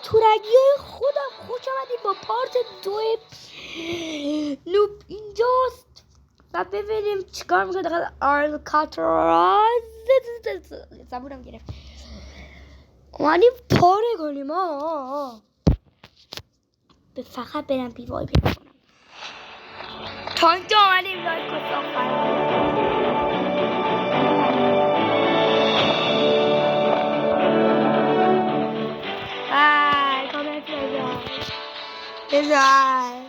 تورگی های خودم خوش آمدید با پارت 2 نوب اینجاست و ببینیم چیکار میکنه داخل آلکاتراز. زبونم گرفت. اومدیم پاره کنیم به فقط برم بی وای پیدا کنم تا اینجا اومدیم لایک و سابسکرایب. کامنت بذار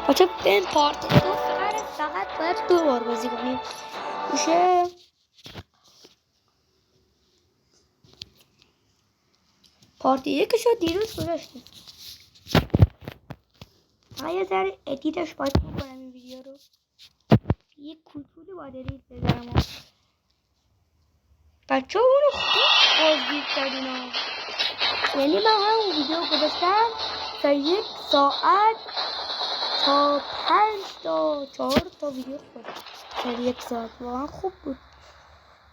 بچه این پارت دو فقط باید 2 بار بازی کنیم میشه. پارت 1 شد دیروز گذاشتیم. یه ذره ادیتش باید بکنم این ویدیو رو. یک کوچولو باید ادیت بذارم. بچه ها اونو خوب بازدید کردین یعنی من همون ویدیو گذاشتم تا 1 ساعت تا 5 تا 4 تا ویدیو خود تا 1 ساعت واقعا خوب بود.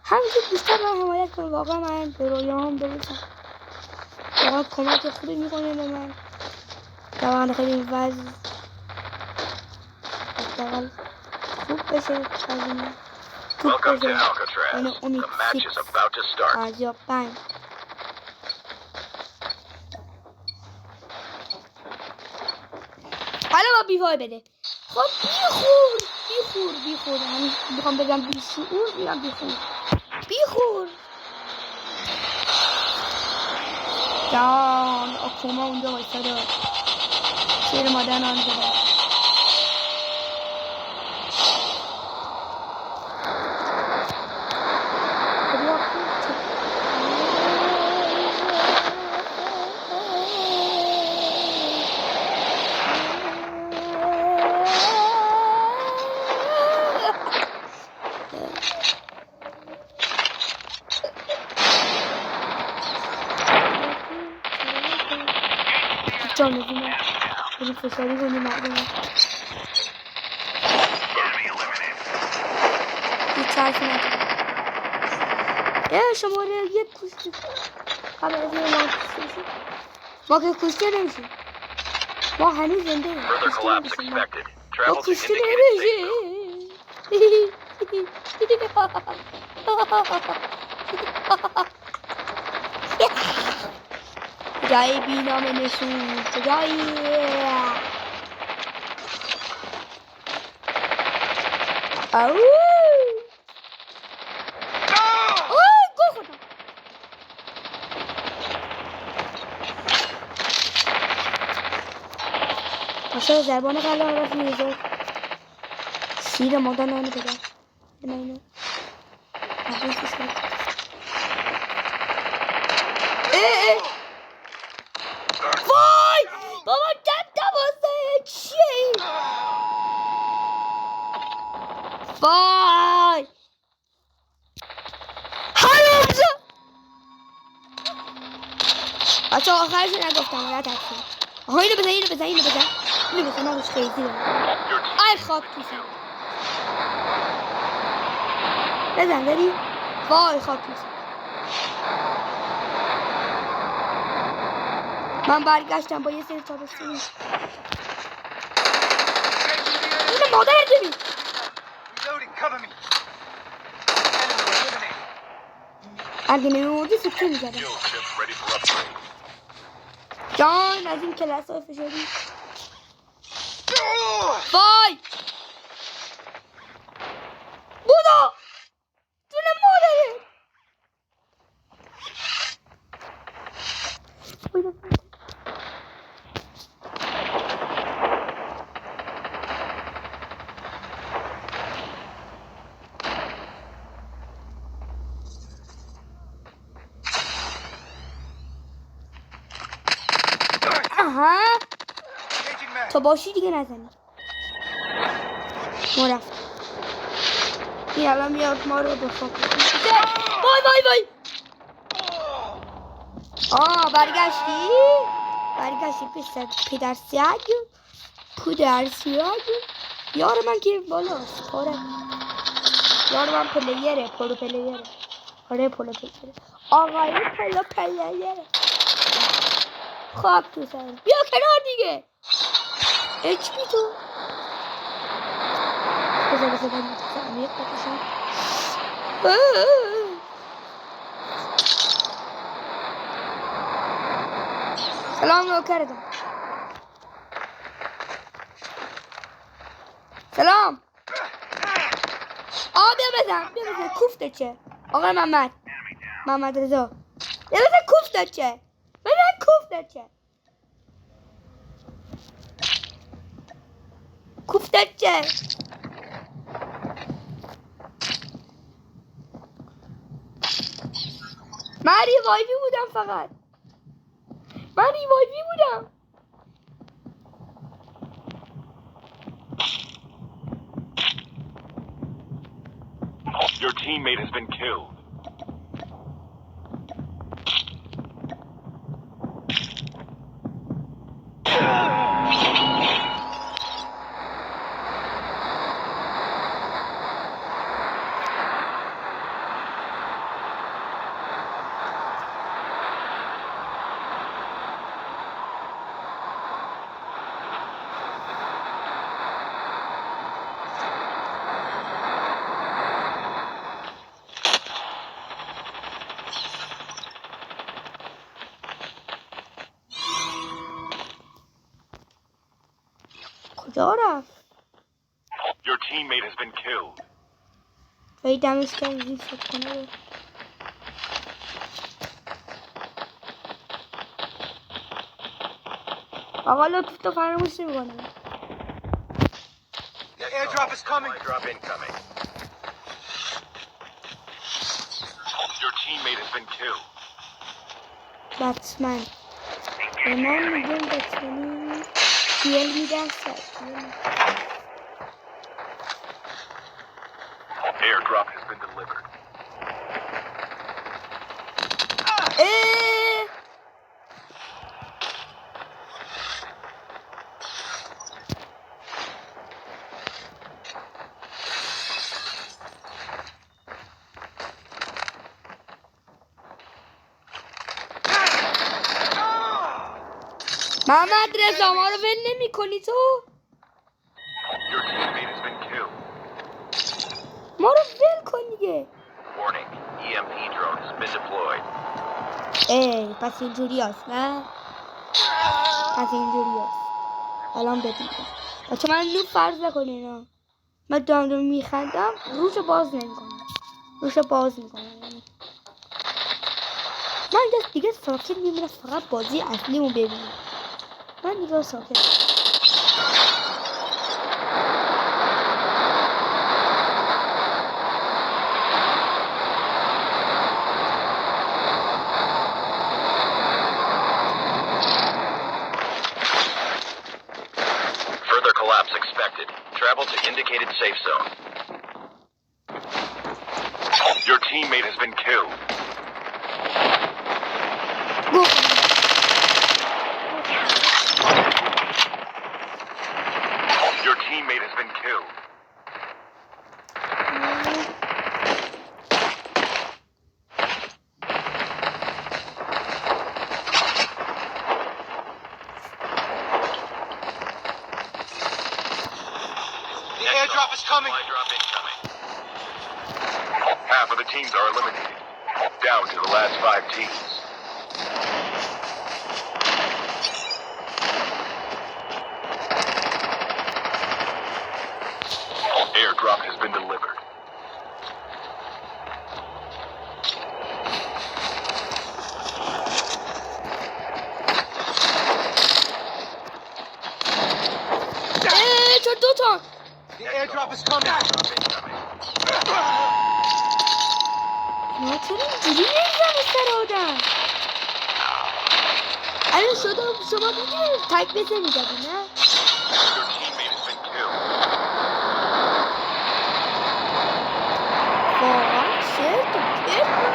همینجور بیشتر من حمایت کنم. واقعا من به رویام برسم. واقعا کمک خوبی میکنه به من. واقعا خیلی وضع حداقل خوب بشه قضیه. Welcome to Alcatraz. The match is about to start. حالا با بیوای بده. خب بیخور من میخوام بگم بیشعور میگم بیخور جان اکوما اونجا وایساده شیر مادن آنجا جان بزنم بری فشاری کنی مردم یه چرفی ندارم. شماره 1 کشتی قبل از این ما که کشتی نمیشیم. ما هنوز زنده ایم. ما کشتی نمیشیم. جایی بی نام نشون جایی گو خودم ماشا زربان قلعه رفت میزد شیر مادر نانو بدم اینو وای بابا دم واسه چی وای حرامزا بچه آخرش نگفتم را تکشیم. آها اینو بزن من روش خیزی ای خواب توسم بزن داری وای خواب توسم. من برگشتم با یه سری تابستونی اینو مادر دمی اگه نمیموردی سکته میزدم جان از این کلاس های فشاری وای بودا دونه مادره آها تو باشی دیگه نزنی. ما رفت این الان میاد ما رو به خاک. وای وای وای. برگشتی پدر سگ یار من که بالاست. یار من پلیره پرو پلیره. آره پرو پلیره. آقای پرو پلیره. خاک تو سر. بیا کنار دیگه. اچ پی تو. بذار من عمیق بکشم. سلام نوکرتم. سلام. بیا بزن کوفته چه آقای محمد رضا. بیا بزن کوفته چه من ریوایوی بودم فقط. Your teammate has been killed. کجا رفت؟ Your teammate has been killed. ولی دمش کرد ریست کنه. آقا لطف تو فراموش نمی‌کنم. The airdrop is coming. Airdrop incoming. Your teammate has been killed. بتمن به من میگن بتمنی دیل میدن Airdrop has been delivered. محمد رضا ما رو ول نمی کنی تو؟ Your teammate has been killed. ما رو ول کن دیگه. Warning, EMP drone has been deployed. پس اینجوری هست نه؟ الان ببینیم بچه من نوب فرض نکنین. من دارم میخندم روش باز نمیکنم. من دیگه ساکت میمونم فقط بازی اصلیمو ببینم. من دیگه ساکت. Further collapse expected. Travel to indicated safe zone. Your teammate has been killed. Your teammate has been killed. The airdrop is coming. Airdrop incoming. Half of the teams are eliminated. Down to the last 5 teams. Airdrop has been delivered. The airdrop is coming. ما چرا اینجوری میزنی سر آدم؟ الان شما میدونید تک بسه میدادی نه؟ Your teammate has been killed. واقعا چرت و پرت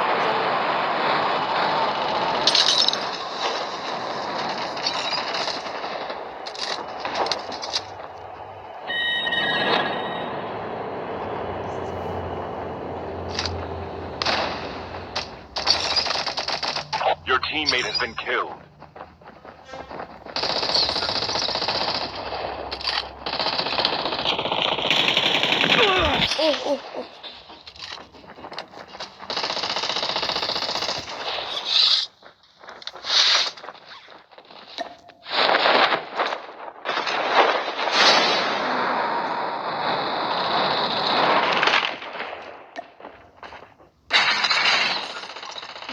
Your teammate has been killed. اوه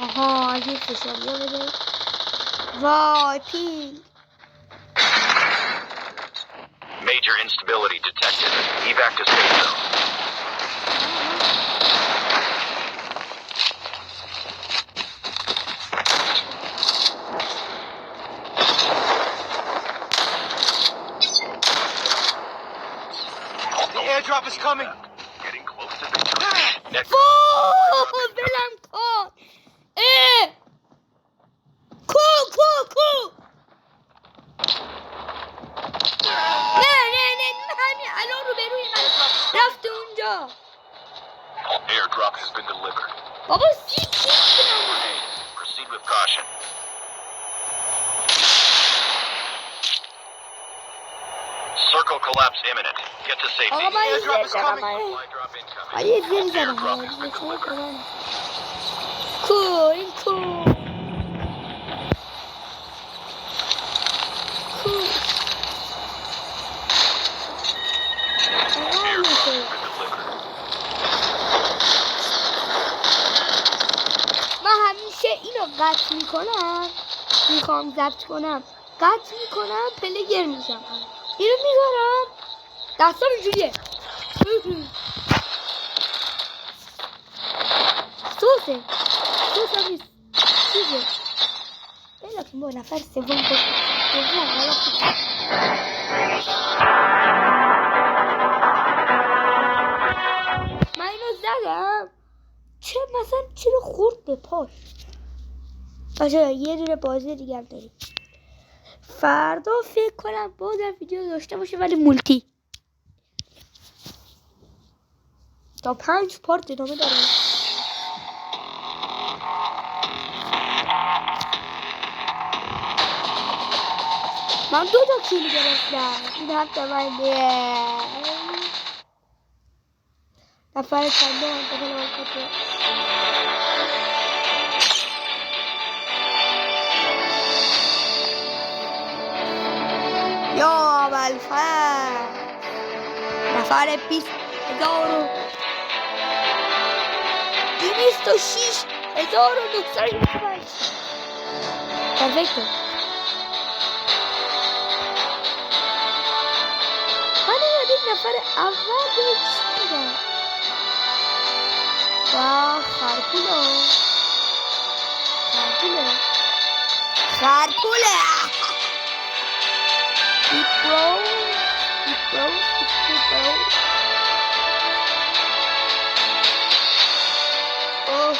آها از این فشاریا بده وای پین Major instability detected. Evac to safe zone. The airdrop is coming. Getting close to victory. Next. وای بلم کن اه کو نه همین الان رو به روی من رفته اونجا Airdrop has been delivered. بابا سیکی Proceed with caution. Circle collapse imminent. Get to safety. آقا من یه زیر زدم Supply drop incoming. من یه زیر زدم Airdrop has been delivered. این کو Airdrop has been delivered. من همیشه اینو قطع میکنم میخوام ضبط کنم قطع میکنم پلگر میشم اینو میذارم دستم اینجوریه سوس هم نیست چیزه بلکن با نفر سوم من اینو زدم چرا خورد به پاش باشه یه دونه بازی دیگه هم داریم فردا فکر کنم بازم ویدیو داشته باشه ولی مولتی تا 5 پارت ادامه داره من 2 تا کیل گرفتم این هفته نفر چنده منطقه نمکته یا ابوالفضل نفر 226,925 پرفکتو من این نفر اول به چی میدم و خرپوله Big bro. Oh.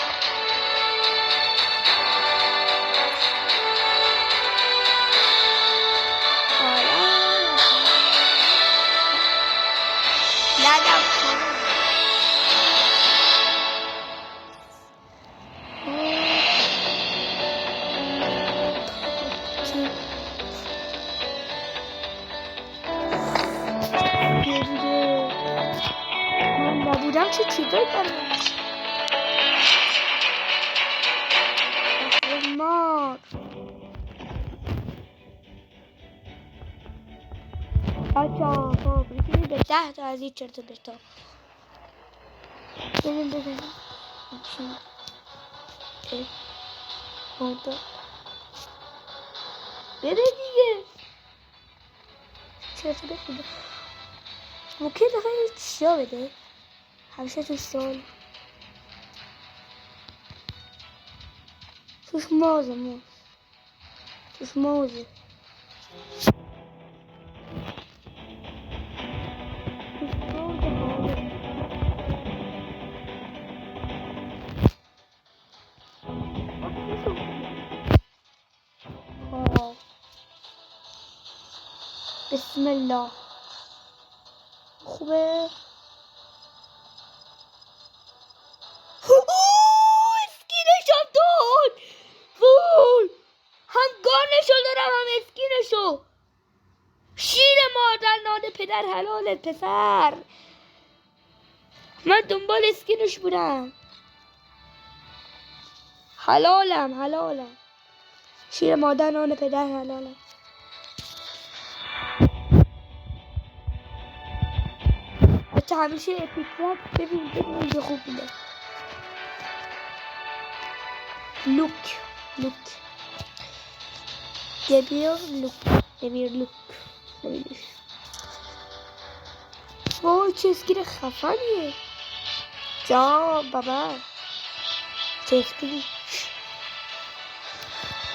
نبودم چه چیزایی کنم مار بچه ها بگیرید به 10 تا از این چرت و پرتا بریم بزنیم بده دیگه چرت و پرت بده ممکن دفعه چیا بده همیشه تو سال توش موز توش موزه بسم الله خوبه اسکینش هم داد وای هم گانشو دارم هم اسکینشو شیر مادر نان پدر حلالت پسر من دنبال اسکینش بودم حلالم شیر مادر نان پدر حلالم بچه همیشه اپیک رد ببین که خوب بوده لوک دبیر لوک وای چه اسکین خفنیه جا بابا چه اسکینی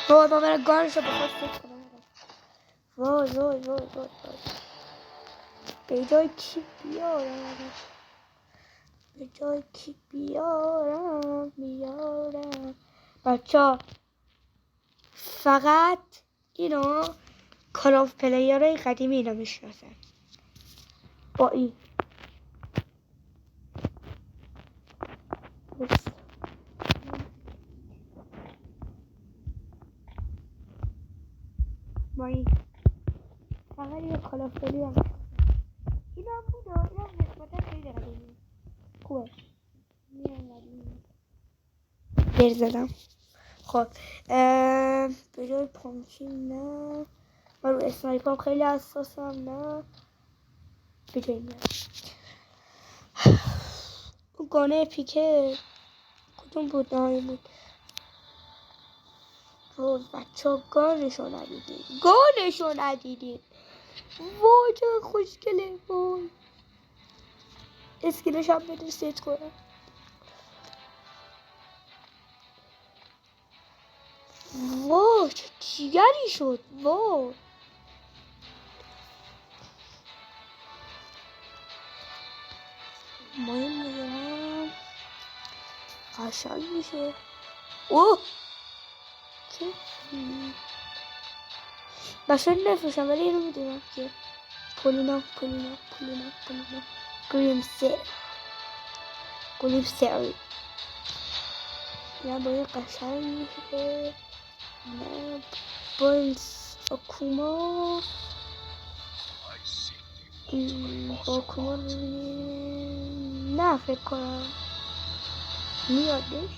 وای بابا من گارشو بخواد سیت کنم وای به جای کی بیارم بچه فقط اینو کال آف پلیرهای قدیمی اینو میشناسن با این فقط اینو کال آف پلی هم این هم بوده این هم نسبتا خیلی قدیمی خوبه بیر زدم خب به جای پامچین نه من رو اسنایپر خیلی حساسم نه به جای نه اون گانه پیکه کدوم بود نهایی بود روز بچه ها گانشو ندیدید وای چه خوشگله وای اسکینش هم بده سیت کنم وای چه جیگری شد وای مهم میگم قشنگ میشه اوه چه باشن نفروشم ولی اینو میدونم که پولینا گلیمسر نه باید قشنگ میشه نه برنس اکوما با اکوما نه فکر کنم میادش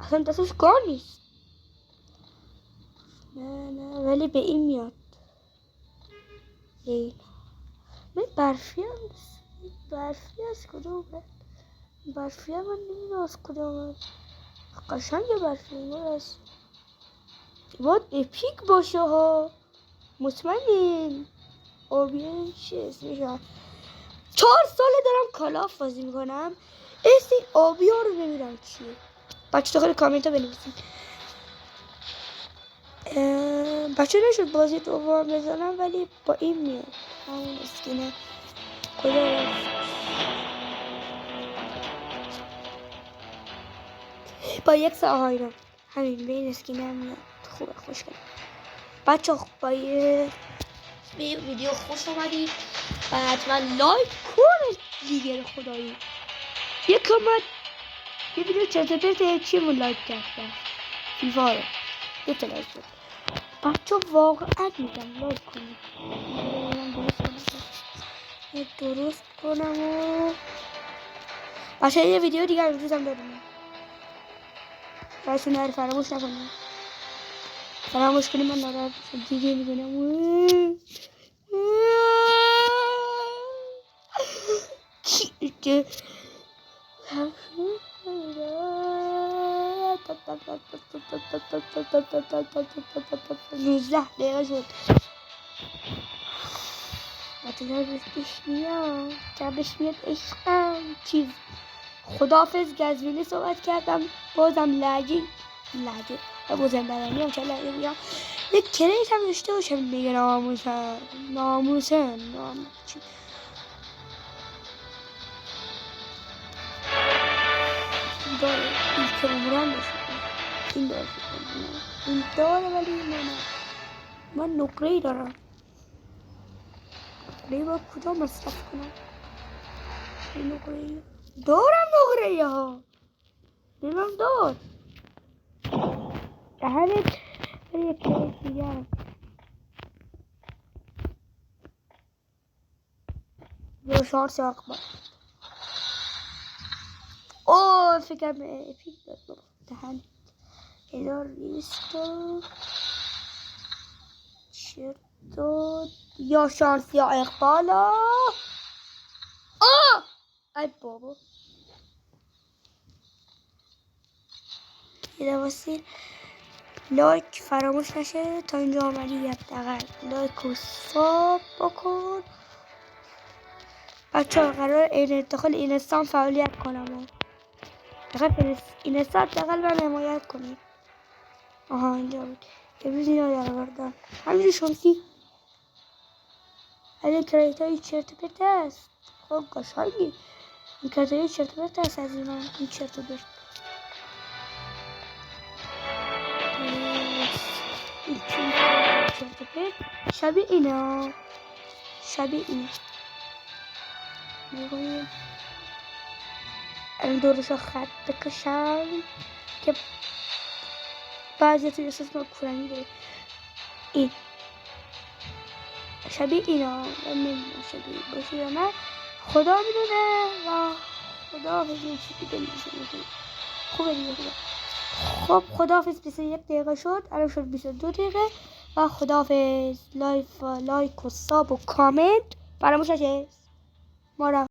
اصلا دستش کار نیست نه ولی به این میاد این من برفی از کدومه برفی من نمیدونم از کدومه قشنگه برفی من از باید اپیک باشه ها مطمئنین آبیان چیه اسمش 4 ساله دارم کالاف بازی میکنم اسم آبی ها رو نمیدونم چیه بچه داخل کامنت ها بنویسید بچه نشد بازی دوم بزنم ولی با این میاد همون اسکینه کجا رفت با یک ساعت همین به این اسکینه هم میاد خوبه خوشگله بچه با این ویدیو خوش اومدید و حتما لایک کنید دیگه خدایی یه کامنت یه ویدیو چرت و پرت چیمون لایک کردم فیفا رو یه تا لایک کنید بچه واقعا میگم لایک کنید درست کنم و بچه یه ویدیو دیگه امروز هم داریم براتون نره فراموش نکنید فراموش کنید من ناراحت میشم دیگه میدونم که 19 دقیقه شد جبش میاد عشقم چیز خداحافظ گزوینی صحبت کردم بازم لهجه بزن بدنی چه لگه بیام یک کریت هم داشته باشم دیگه. ناموسن داره این که عمران بشه این داره این داره ولی من نقره‌ای دارم. نقره‌ای با کجا مصرف کنم؟ این نقره‌ای دارم، نقره‌ای ها نمیم دار دهنت یک کریت دیگه هم دو شانس اقبال. اوه فکرم اپیک داد بابا دهنت ادار ریستو چرتو یا شانس یا اقبالا. آه ای بابا یه دواستی لایک فراموش نشه تا اینجا آمدی حداقل لایک و ساب بکن بچه ها. قرار این داخل اینستان فعالیت کنم داخل اینستان داخل من حمایت کنید. آها اینجا بود امروز اینا در بردن همینجور شانسی این کریت های چرت پرت است. خب قشنگی این کریت های چرت پرت است از اینا این چرت و پرت شبیه اینا شبیه این میگویم الان دورشو خط بکشم که بعضی توی احساس ما کورنگی داره. این شبیه اینا من نمیدونم شبیه باشه یا نه خدا میدونه و خدا حافظ چی دیگه میشه خوبه دیگه خدا. خب خداحافظ 21 دقیقه شد الان شد 22 دقیقه و خداحافظ. لایک و ساب و کامنت فراموش نشه ما را